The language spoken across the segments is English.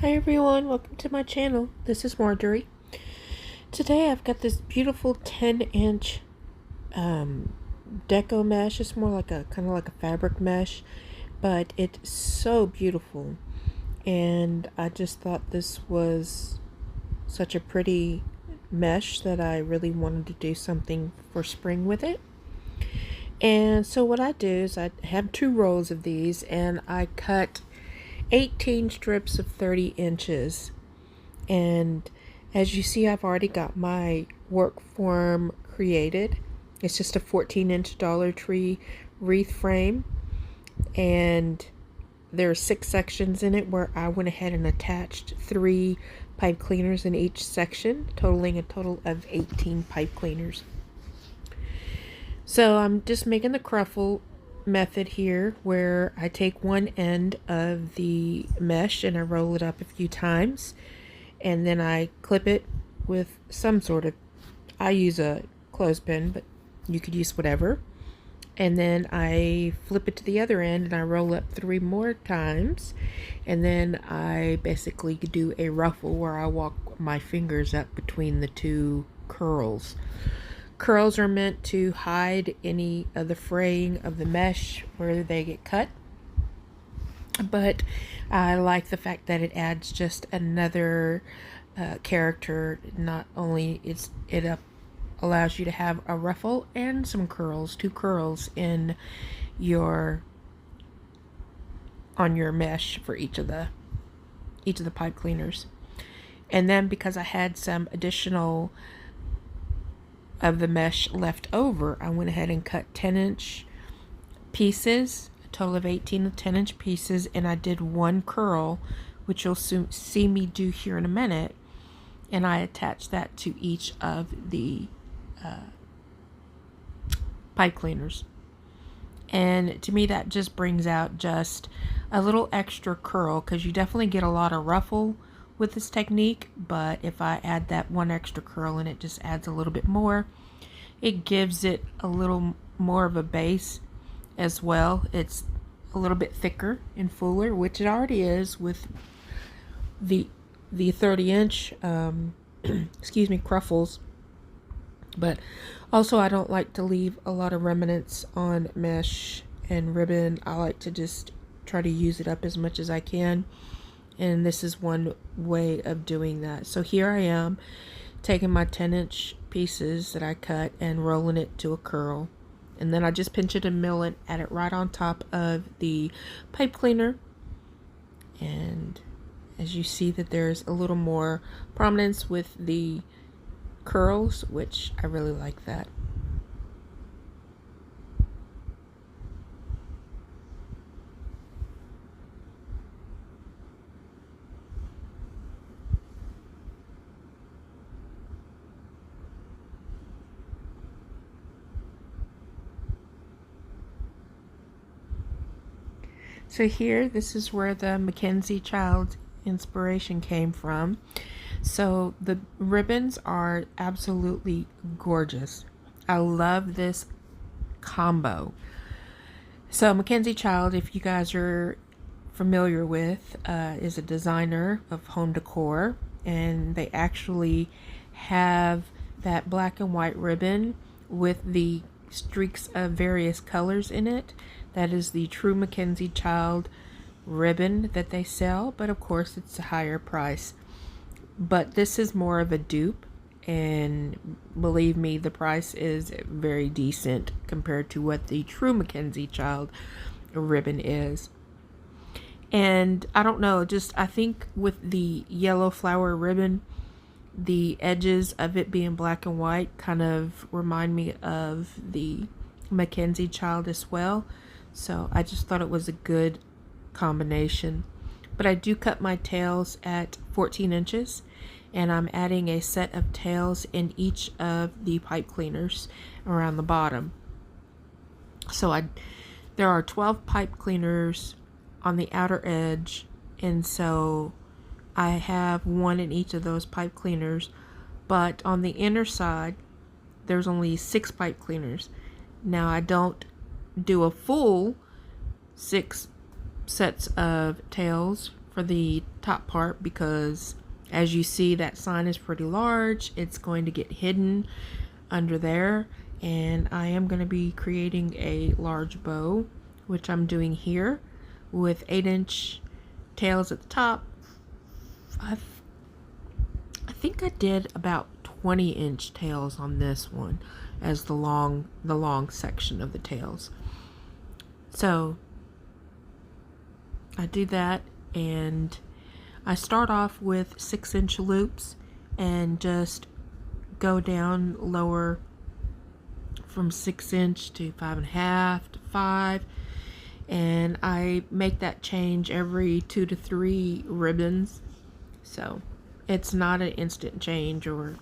Hi everyone, welcome to my channel. This is Marjorie. Today I've got this beautiful 10-inch deco mesh. It's more like a kind of like a fabric mesh, but it's so beautiful. And I just thought this was such a pretty mesh that I really wanted to do something for spring with it. And so what I do is I have 2 rolls of these, and I cut 18 strips of 30 inches. And as you see, I've already got my work form created. It's just a 14-inch Dollar Tree wreath frame, and there are 6 sections in it where I went ahead and attached 3 pipe cleaners in each section, totaling a total of 18 pipe cleaners. So I'm just making the cruffle method here, where I take one end of the mesh and I roll it up a few times, and then I clip it with some sort of, I use a clothespin, but you could use whatever, and then I flip it to the other end and I roll up 3 more times, and then I basically do a ruffle where I walk my fingers up between the 2 curls. Curls are meant to hide any of the fraying of the mesh where they get cut, but I like the fact that it adds just another character. Not only allows you to have a ruffle and some curls, 2 curls in on your mesh for each of the pipe cleaners. And then because I had some additional of the mesh left over, I went ahead and cut 10-inch pieces, a total of 18 10-inch pieces, and I did 1 curl, which you'll soon see me do here in a minute, and I attached that to each of the pipe cleaners. And to me, that just brings out just a little extra curl, because you definitely get a lot of ruffle with this technique, but if I add that 1 extra curl in, it just adds a little bit more. It gives it a little more of a base as well. It's a little bit thicker and fuller, which it already is with the 30-inch excuse me, cruffles. But also, I don't like to leave a lot of remnants on mesh and ribbon. I like to just try to use it up as much as I can, and this is one way of doing that. So here I am taking my 10-inch pieces that I cut and rolling it to a curl, and then I just pinch it and mill it, add it right on top of the pipe cleaner. And as you see, that there's a little more prominence with the curls, which I really like that. So here, this is where the Mackenzie child inspiration came from. So the ribbons are absolutely gorgeous. I love this combo. So Mackenzie Child, if you guys are familiar with, is a designer of home decor, and they actually have that black and white ribbon with the streaks of various colors in it. That is the true Mackenzie Child ribbon that they sell, but of course it's a higher price. But this is more of a dupe, and believe me, the price is very decent compared to what the true Mackenzie Child ribbon is. And I don't know, just I think with the yellow flower ribbon, the edges of it being black and white kind of remind me of the Mackenzie Child as well. So I just thought it was a good combination. But I do cut my tails at 14 inches, and I'm adding a set of tails in each of the pipe cleaners around the bottom. So there are 12 pipe cleaners on the outer edge, and so I have 1 in each of those pipe cleaners, but on the inner side there's only 6 pipe cleaners. Now I don't do a full 6 sets of tails for the top part because as you see, that sign is pretty large. It's going to get hidden under there, and I am going to be creating a large bow, which I'm doing here with 8-inch tails at the top. I think I did about 20-inch tails on this one as the long section of the tails. So I do that, and I start off with 6-inch loops and just go down lower from 6-inch to 5.5 to 5, and I make that change every 2 to 3 ribbons. So it's not an instant change, or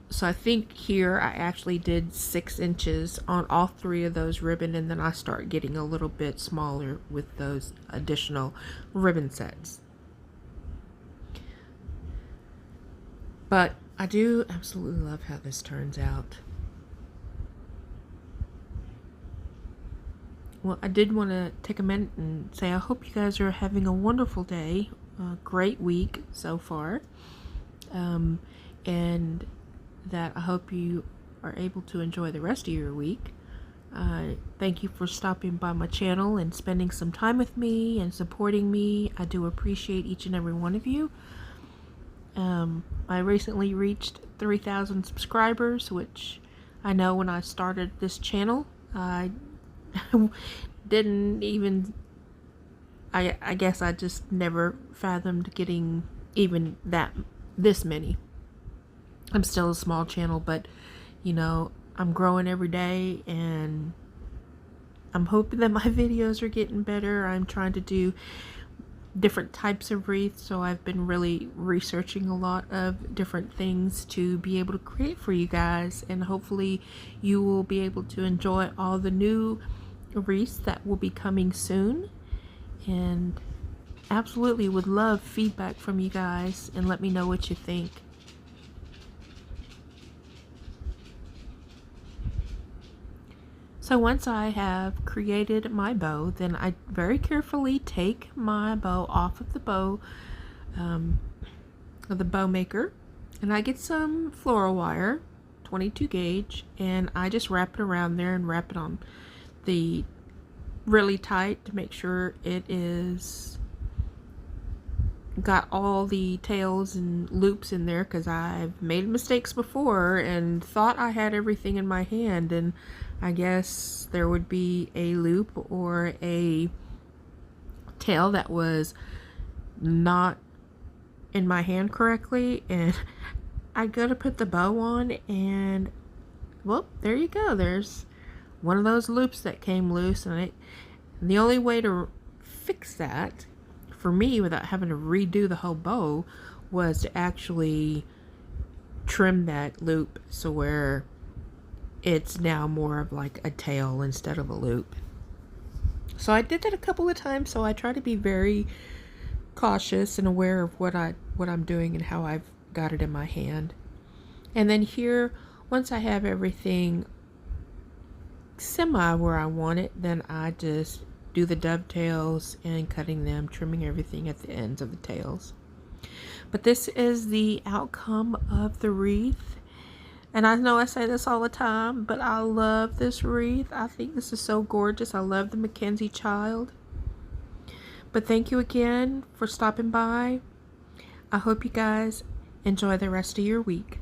so I think here I actually did 6 inches on all 3 of those ribbon, and then I start getting a little bit smaller with those additional ribbon sets. But I do absolutely love how this turns out. Well, I did want to take a minute and say I hope you guys are having a wonderful day, a great week so far, and that I hope you are able to enjoy the rest of your week. Thank you for stopping by my channel and spending some time with me and supporting me. I do appreciate each and every one of you. I recently reached 3,000 subscribers, which I know when I started this channel, I didn't even, I guess I just never fathomed getting even this many. I'm still a small channel, but you know, I'm growing every day, and I'm hoping that my videos are getting better. I'm trying to do different types of wreaths, so I've been really researching a lot of different things to be able to create for you guys, and hopefully you will be able to enjoy all the new wreaths that will be coming soon. And absolutely would love feedback from you guys, and let me know what you think. So once I have created my bow, then I very carefully take my bow off of the bow maker, and I get some floral wire, 22 gauge, and I just wrap it around there and wrap it on the really tight to make sure it is got all the tails and loops in there, because I've made mistakes before and thought I had everything in my hand, and I guess there would be a loop or a tail that was not in my hand correctly, and I go to put the bow on, and well, there you go, there's one of those loops that came loose, and the only way to fix that for me without having to redo the whole bow was to actually trim that loop so where it's now more of like a tail instead of a loop. So I did that a couple of times, so I try to be very cautious and aware of what I'm doing and how I've got it in my hand. And then here, once I have everything semi where I want it, then I just do the dovetails and cutting them, trimming everything at the ends of the tails. But this is the outcome of the wreath. And I know I say this all the time, but I love this wreath. I think this is so gorgeous. I love the Mackenzie child. But thank you again for stopping by. I hope you guys enjoy the rest of your week.